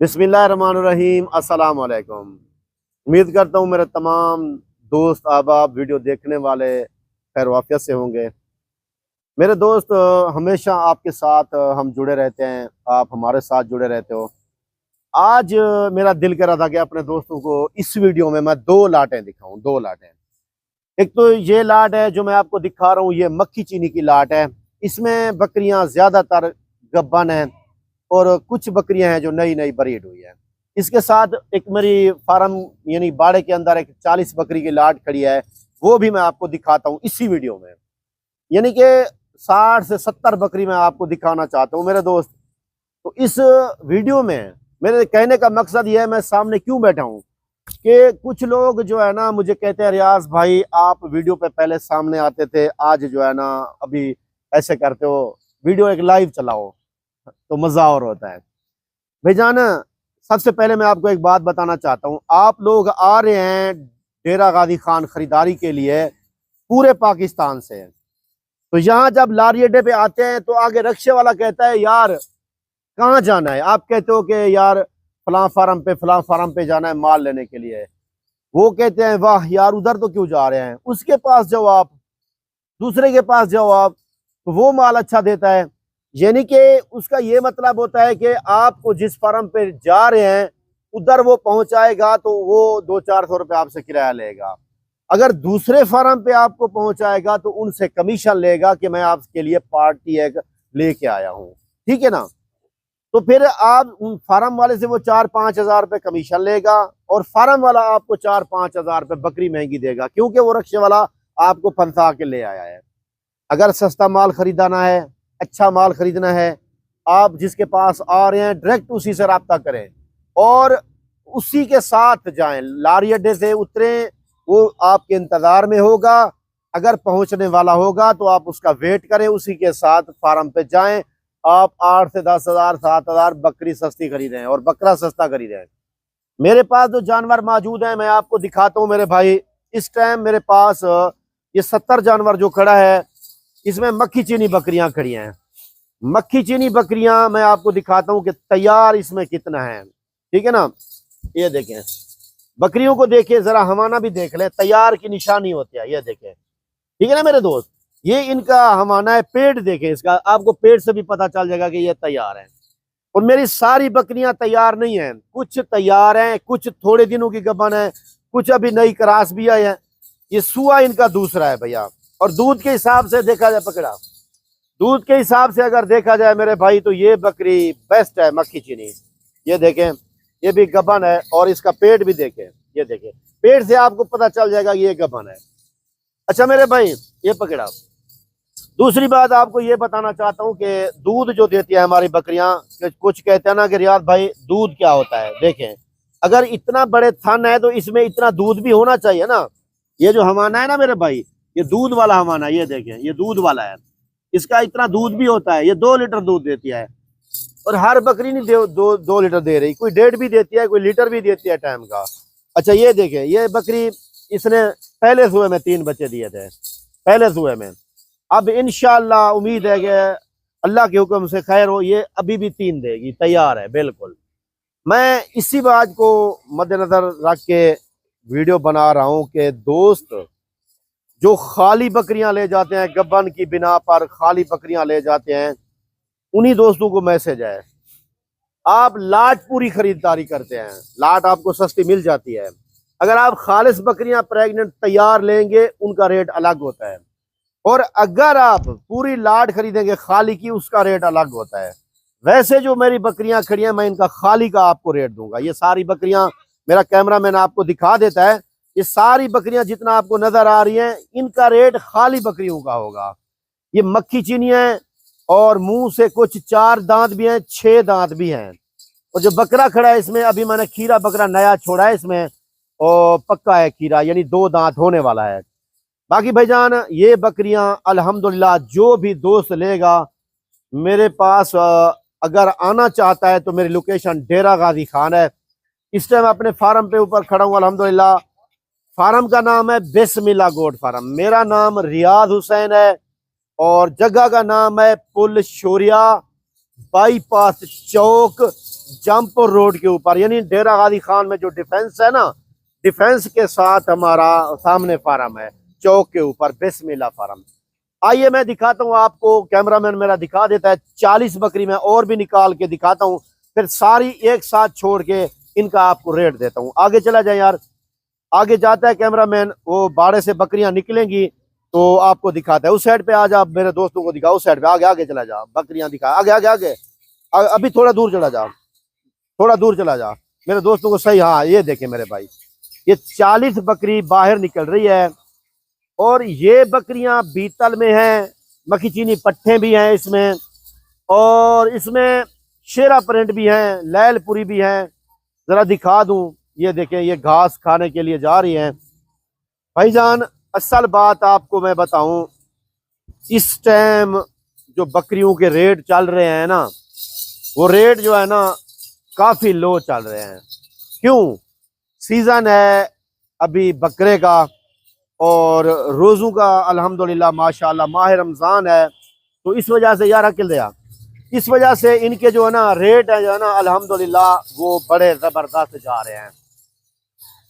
बिस्मिल्लाहिर्रहमानिर्रहीम। अस्सलाम वालेकुम। उम्मीद करता हूँ मेरे तमाम दोस्त अहबाब वीडियो देखने वाले खैर वाफियत से होंगे। मेरे दोस्त हमेशा आपके साथ हम जुड़े रहते हैं, आप हमारे साथ जुड़े रहते हो। आज मेरा दिल कर रहा था कि अपने दोस्तों को इस वीडियो में मैं दो लाटें दिखाऊं, दो लाटें। एक तो ये लाट है जो मैं आपको दिखा रहा हूँ, ये मक्खी चीनी की लाट है। इसमें बकरियां ज़्यादातर गब्बन हैं और कुछ बकरियां हैं जो नई नई ब्रीड हुई है। इसके साथ एक मेरी फार्म यानी बाड़े के अंदर एक 40 बकरी की लाट खड़ी है, वो भी मैं आपको दिखाता हूँ इसी वीडियो में। यानी कि 60 से 70 बकरी मैं आपको दिखाना चाहता हूँ मेरे दोस्त। तो इस वीडियो में मेरे कहने का मकसद ये है, मैं सामने क्यों बैठा हूँ कि कुछ लोग जो है ना मुझे कहते हैं, रियाज भाई आप वीडियो पे पहले सामने आते थे, आज जो है ना अभी ऐसे करते हो, वीडियो एक लाइव चलाओ तो मजा और होता है। भाईजान, सबसे पहले मैं आपको एक बात बताना चाहता हूँ, आप लोग आ रहे हैं डेरा गाजी खान खरीदारी के लिए पूरे पाकिस्तान से। तो यहाँ जब लारी अड्डे पे आते हैं तो आगे रक्शे वाला कहता है यार कहाँ जाना है, आप कहते हो कि यार फलां फार्म पे जाना है माल लेने के लिए। वो कहते हैं वाह यार उधर तो क्यों जा रहे हैं, उसके पास जाओ आप, दूसरे के पास जाओ आप, तो वो माल अच्छा देता है। यानी कि उसका ये मतलब होता है कि आपको जिस फार्म पे जा रहे हैं उधर वो पहुंचाएगा तो वो 200-400 रुपये आपसे किराया लेगा। अगर दूसरे फार्म पे आपको पहुंचाएगा तो उनसे कमीशन लेगा कि मैं आपके लिए पार्टी एक लेके आया हूँ, ठीक है ना। तो फिर आप उन फार्म वाले से वो 4-5 हजार रुपये कमीशन लेगा और फार्म वाला आपको 4-5 हजार रुपये बकरी महंगी देगा, क्योंकि वो रक्शे वाला आपको फंसा के ले आया है। अगर सस्ता माल खरीदाना है, अच्छा माल खरीदना है, आप जिसके पास आ रहे हैं डायरेक्ट उसी से रब्ता करें और उसी के साथ जाएं। लारी अड्डे से उतरें, वो आपके इंतजार में होगा। अगर पहुंचने वाला होगा तो आप उसका वेट करें, उसी के साथ फार्म पे जाएं। आप 8 से 10 हजार 7 हजार बकरी सस्ती खरीदें और बकरा सस्ता खरीदें। मेरे पास जो जानवर मौजूद हैं मैं आपको दिखाता हूँ मेरे भाई। इस टाइम मेरे पास ये 70 जानवर जो खड़ा है, इसमें मक्खी चीनी बकरियां खड़ी हैं। मक्खी चीनी बकरियां मैं आपको दिखाता हूं कि तैयार इसमें कितना है, ठीक है ना। ये देखें, बकरियों को देखें जरा, हवाना भी देख लें, तैयार की निशानी होती है, ये देखें, ठीक है ना मेरे दोस्त। ये इनका हवाना है, पेट देखें इसका, आपको पेट से भी पता चल जाएगा कि ये तैयार है। और मेरी सारी बकरियां तैयार नहीं है, कुछ तैयार हैं, कुछ थोड़े दिनों की गबन है, कुछ अभी नई क्रास भी आई है। ये सुआ इनका दूसरा है भैया। और दूध के हिसाब से देखा जाए, पकड़ा, दूध के हिसाब से अगर देखा जाए मेरे भाई तो ये बकरी बेस्ट है मक्खी चीनी। ये देखें, ये भी गबन है और इसका पेट भी देखें, ये देखें, पेट से आपको पता चल जाएगा ये गबन है। अच्छा मेरे भाई, ये पकड़ा। दूसरी बात आपको ये बताना चाहता हूँ कि दूध जो देती है हमारी बकरियां, कुछ कहते हैं ना कि रियाज भाई दूध क्या होता है। देखें, अगर इतना बड़े थन है तो इसमें इतना दूध भी होना चाहिए ना। ये जो हवाना है ना मेरे भाई, ये दूध वाला हवाना, ये देखें, ये दूध वाला है, इसका इतना दूध भी होता है। ये 2 लीटर दूध देती है और हर बकरी नहीं दो लीटर दे रही, कोई 1.5 भी देती है, कोई लीटर भी देती है टाइम का। अच्छा ये देखें, ये बकरी इसने पहले सुबह में 3 बच्चे दिए थे, पहले सुबह में। अब इंशाल्लाह उम्मीद है कि अल्लाह के हुक्म से खैर हो, ये अभी भी 3 देगी, तैयार है बिल्कुल। मैं इसी बात को मद्देनजर रख के वीडियो बना रहा हूँ कि दोस्त जो खाली बकरियां ले जाते हैं, गबन की बिना पर खाली बकरियां ले जाते हैं, उन्हीं दोस्तों को मैसेज है, आप लाट पूरी खरीदारी करते हैं, लाट आपको सस्ती मिल जाती है। अगर आप खालिस बकरियां प्रेग्नेंट तैयार लेंगे उनका रेट अलग होता है, और अगर आप पूरी लाट खरीदेंगे खाली की, उसका रेट अलग होता है। वैसे जो मेरी बकरियां खड़ी हैं मैं इनका खाली का आपको रेट दूंगा। ये सारी बकरियां मेरा कैमरामैन आपको दिखा देता है, ये सारी बकरियां जितना आपको नजर आ रही हैं इनका रेट खाली बकरियों का होगा। ये मक्खी चीनी है और मुंह से कुछ 4 दांत भी हैं, 6 दांत भी हैं। और जो बकरा खड़ा है इसमें, अभी मैंने खीरा बकरा नया छोड़ा है इसमें, और पक्का है खीरा, यानी 2 दांत होने वाला है। बाकी भाईजान ये बकरियां अल्हम्दुलिल्लाह जो भी दोस्त लेगा मेरे पास, अगर आना चाहता है तो मेरी लोकेशन डेरा गाजी खान है। इस टाइम अपने फार्म पे ऊपर खड़ा हूँ अल्हम्दुलिल्लाह। फार्म का नाम है बिस्मिल्लाह गोट फार्म, मेरा नाम रियाज हुसैन है और जगह का नाम है पुल शोरिया बाईपास चौक, जमपुर रोड के ऊपर, यानी डेरा गाजी खान में जो डिफेंस है ना, डिफेंस के साथ हमारा सामने फार्म है, चौक के ऊपर बिस्मिल्लाह फार्म। आइए मैं दिखाता हूँ आपको, कैमरामैन मेरा दिखा देता है। 40 बकरी मैं और भी निकाल के दिखाता हूँ, फिर सारी एक साथ छोड़ के इनका आपको रेट देता हूँ। आगे चला जाए यार, आगे जाता है कैमरामैन, वो बाड़े से बकरियां निकलेंगी तो आपको दिखाता है। उस साइड पे आ जा, मेरे दोस्तों को दिखा, उस साइड पे आगे आगे चला जा, बकरियां दिखा, आगे आगे आगे अभी थोड़ा दूर चला जा, थोड़ा दूर चला जा मेरे दोस्तों को सही। हाँ ये देखे मेरे भाई, ये 40 बकरी बाहर निकल रही है, और ये बकरियां बीतल में हैं, मक्खी चीनी पट्टे भी हैं इसमें, और इसमें शेरा प्रिंट भी हैं, लैलपुरी भी हैं। जरा दिखा दूं, ये देखें, ये घास खाने के लिए जा रही हैं। भाईजान असल बात आपको मैं बताऊं, इस टाइम जो बकरियों के रेट चल रहे हैं ना, वो रेट जो है ना काफी लो चल रहे हैं। क्यों? सीजन है अभी बकरे का, और रोज़ों का अल्हम्दुलिल्लाह माशाल्लाह, माह रमज़ान है, तो इस वजह से यार अकिल दिया, इस वजह से इनके जो है ना रेट है जो है ना अल्हम्दुलिल्लाह वो बड़े ज़बरदस्त जा रहे हैं।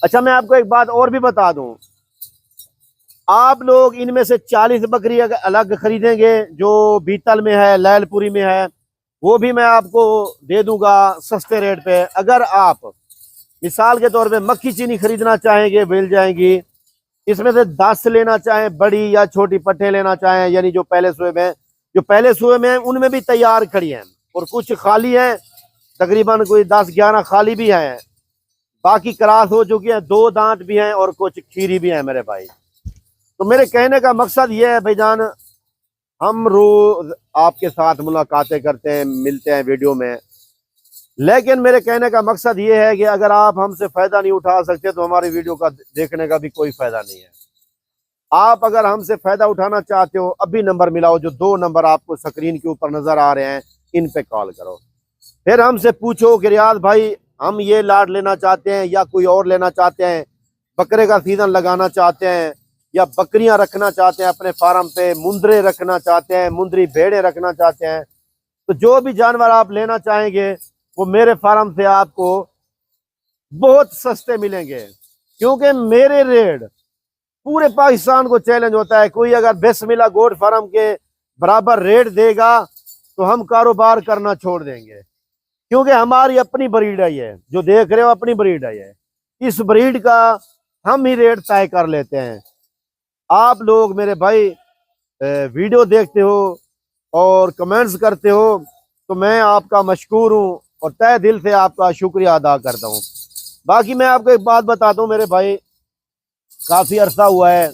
अच्छा मैं आपको एक बात और भी बता दूं, आप लोग इनमें से 40 बकरी अलग खरीदेंगे जो बीतल में है, लैलपुरी में है, वो भी मैं आपको दे दूंगा सस्ते रेट पे। अगर आप मिसाल के तौर पे मक्खी चीनी खरीदना चाहेंगे मिल जाएंगी। इसमें से 10 लेना चाहें, बड़ी या छोटी पट्टे लेना चाहें, यानी जो पहले सुए में, जो पहले सुए में उनमें भी तैयार खड़ी हैं, और कुछ खाली हैं, तकरीबन कोई 10-11 खाली भी हैं, बाकी क्रॉस हो चुकी हैं, 2 दांत भी हैं और कुछ खीरी भी हैं मेरे भाई। तो मेरे कहने का मकसद ये है भाईजान, हम रोज आपके साथ मुलाकातें करते हैं, मिलते हैं वीडियो में, लेकिन मेरे कहने का मकसद ये है कि अगर आप हमसे फ़ायदा नहीं उठा सकते तो हमारी वीडियो का देखने का भी कोई फ़ायदा नहीं है। आप अगर हमसे फ़ायदा उठाना चाहते हो, अभी नंबर मिलाओ, जो 2 नंबर आपको स्क्रीन के ऊपर नज़र आ रहे हैं, इन पे कॉल करो। फिर हमसे पूछो कि रियाज भाई हम ये लाट लेना चाहते हैं या कोई और लेना चाहते हैं, बकरे का सीज़न लगाना चाहते हैं, या बकरियां रखना चाहते हैं अपने फार्म पे, मुंदरे रखना चाहते हैं, मुंदरी भेड़े रखना चाहते हैं, तो जो भी जानवर आप लेना चाहेंगे वो मेरे फार्म से आपको बहुत सस्ते मिलेंगे। क्योंकि मेरे रेट पूरे पाकिस्तान को चैलेंज होता है, कोई अगर बिस्मिल्लाह गोट फार्म के बराबर रेट देगा तो हम कारोबार करना छोड़ देंगे, क्योंकि हमारी अपनी ब्रीड है, ये जो देख रहे हो अपनी ब्रीड है, ये इस ब्रीड का हम ही रेट तय कर लेते हैं। आप लोग मेरे भाई वीडियो देखते हो और कमेंट्स करते हो, तो मैं आपका मशकूर हूँ और तहे दिल से आपका शुक्रिया अदा करता हूँ। बाकी मैं आपको एक बात बताता हूँ मेरे भाई, काफ़ी अरसा हुआ है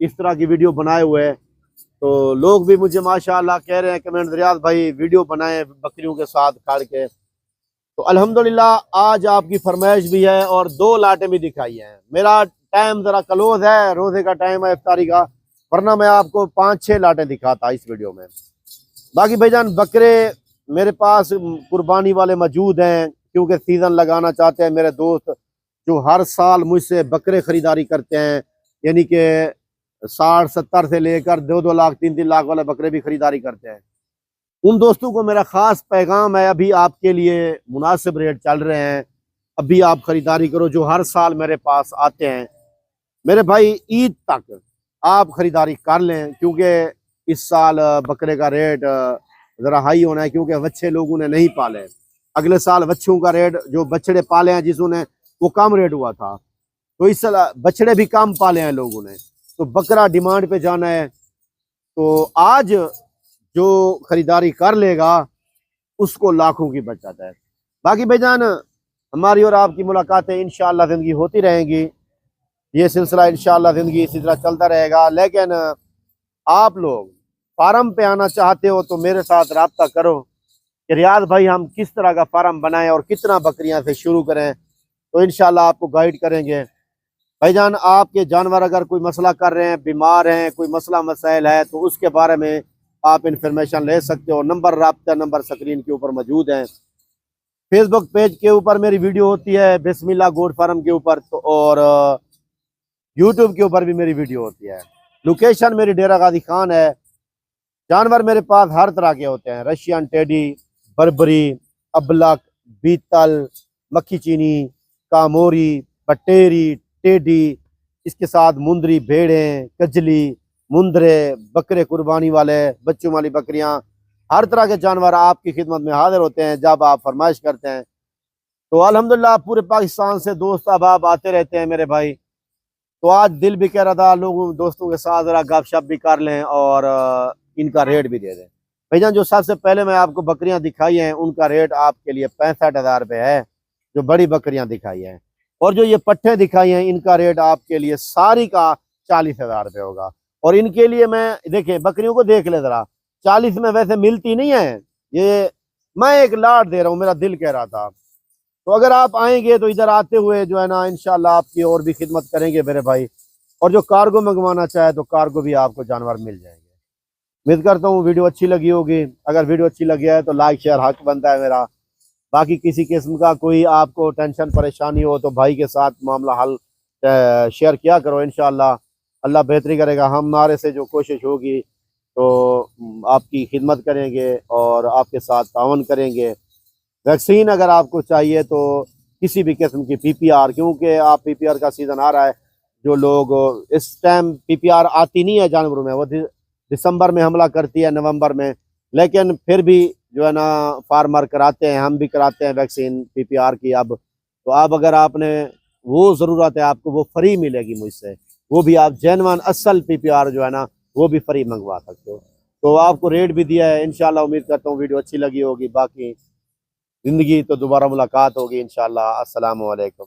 इस तरह की वीडियो बनाए हुए, तो लोग भी मुझे माशाल्लाह कह रहे हैं कमेंट, रियाज भाई वीडियो बनाए बकरियों के साथ खड़ के, तो अल्हम्दुलिल्लाह आज आपकी फरमाइश भी है और 2 लाटें भी दिखाई हैं। मेरा टाइम ज़रा क्लोज है, रोज़े का टाइम है इफ्तारी का, वरना मैं आपको 5-6 लाटें दिखाता इस वीडियो में। बाकी भाईजान बकरे मेरे पास कुर्बानी वाले मौजूद हैं, क्योंकि सीज़न लगाना चाहते हैं मेरे दोस्त जो हर साल मुझसे बकरे ख़रीदारी करते हैं, यानी कि 60-70 से लेकर 2-2 लाख 3-3 लाख वाले बकरे भी ख़रीदारी करते हैं। उन दोस्तों को मेरा ख़ास पैगाम है, अभी आपके लिए मुनासिब रेट चल रहे हैं, अभी आप ख़रीदारी करो जो हर साल मेरे पास आते हैं। मेरे भाई ईद तक आप ख़रीदारी कर लें, क्योंकि इस साल बकरे का रेट ज़रा हाई होना है, क्योंकि बच्चे लोगों ने नहीं पाले। अगले साल बच्चों का रेट, जो बछड़े पाले हैं जिसों ने, वो कम रेट हुआ था, तो इस साल बछड़े भी कम पाले हैं लोगों ने, तो बकरा डिमांड पे जाना है। तो आज जो ख़रीदारी कर लेगा उसको लाखों की बचत है। बाकी भाईजान हमारी और आपकी मुलाकातें इंशाअल्लाह ज़िंदगी होती रहेंगी, ये सिलसिला इंशाअल्लाह ज़िंदगी इसी तरह चलता रहेगा। लेकिन आप लोग फार्म पे आना चाहते हो तो मेरे साथ रब्ता करो कि रियाज भाई हम किस तरह का फार्म बनाएं और कितना बकरियां से शुरू करें, तो इंशाअल्लाह आपको गाइड करेंगे। भाईजान आपके जानवर अगर कोई मसला कर रहे हैं, बीमार हैं, कोई मसला मसाइल है, तो उसके बारे में आप इंफॉर्मेशन ले सकते हो। नंबर, रब्ता नंबर स्क्रीन के ऊपर मौजूद हैं। फेसबुक पेज के ऊपर मेरी वीडियो होती है बिस्मिल्लाह गोट फार्म के ऊपर, तो और यूट्यूब के ऊपर भी मेरी वीडियो होती है। लोकेशन मेरी डेरा गाजी खान है। जानवर मेरे पास हर तरह के होते हैं, रशियन टेडी, बर्बरी, अबलक, बीतल, मक्खी चीनी, कामोरी, पटेरी, टेडी, इसके साथ मुंदरी भेड़ें, कजली, मुंदरे, बकरे कुर्बानी वाले, बच्चों वाली बकरियां, हर तरह के जानवर आपकी खिदमत में हाजिर होते हैं जब आप फरमाइश करते हैं। तो अल्हम्दुलिल्लाह पूरे पाकिस्तान से दोस्त अहबाब आते रहते हैं मेरे भाई। तो आज दिल भी कह रहा था लोगों दोस्तों के साथ ज़रा गपशप भी कर लें और इनका रेट भी दे दें। भैया जो सबसे पहले मैं आपको बकरियां दिखाई हैं उनका रेट आपके लिए 65,000 रुपये है, जो बड़ी बकरियां दिखाई हैं। और जो ये पट्ठे दिखाई हैं इनका रेट आपके लिए सारी का 40,000 रुपये होगा। और इनके लिए मैं देखें बकरियों को देख ले ज़रा, 40 में वैसे मिलती नहीं है, ये मैं एक लाट दे रहा हूँ, मेरा दिल कह रहा था। तो अगर आप आएंगे तो इधर आते हुए जो है ना इंशाल्लाह आपकी और भी खिदमत करेंगे मेरे भाई। और जो कार्गो मंगवाना चाहे तो कार्गो भी आपको जानवर मिल जाएंगे। उम्मीद करता हूँ वीडियो अच्छी लगी होगी। अगर वीडियो अच्छी लगी है तो लाइक शेयर हक बनता है मेरा। बाकी किसी किस्म का कोई आपको टेंशन परेशानी हो तो भाई के साथ मामला हल शेयर किया करो। इंशाल्लाह अल्लाह बेहतरी करेगा। हमारे से जो कोशिश होगी तो आपकी खिदमत करेंगे और आपके साथ तावन करेंगे। वैक्सीन अगर आपको चाहिए तो किसी भी किस्म की PPR, क्योंकि आप PPR का सीज़न आ रहा है, जो लोग इस टाइम PPR आती नहीं है जानवरों में, वो दिसंबर में हमला करती है, नवंबर में, लेकिन फिर भी जो है ना फार्मर कराते हैं, हम भी कराते हैं वैक्सीन PPR की। अब तो आप अगर आपने वो ज़रूरत है आपको वो फ्री मिलेगी मुझसे, वो भी आप जेन्युइन असल PPR जो है ना वो भी फ्री मंगवा सकते हो। तो आपको रेट भी दिया है। इंशाल्लाह उम्मीद करता हूँ वीडियो अच्छी लगी होगी। बाकी ज़िंदगी तो दोबारा मुलाकात होगी इंशाल्लाह। अस्सलामु अलैकुम।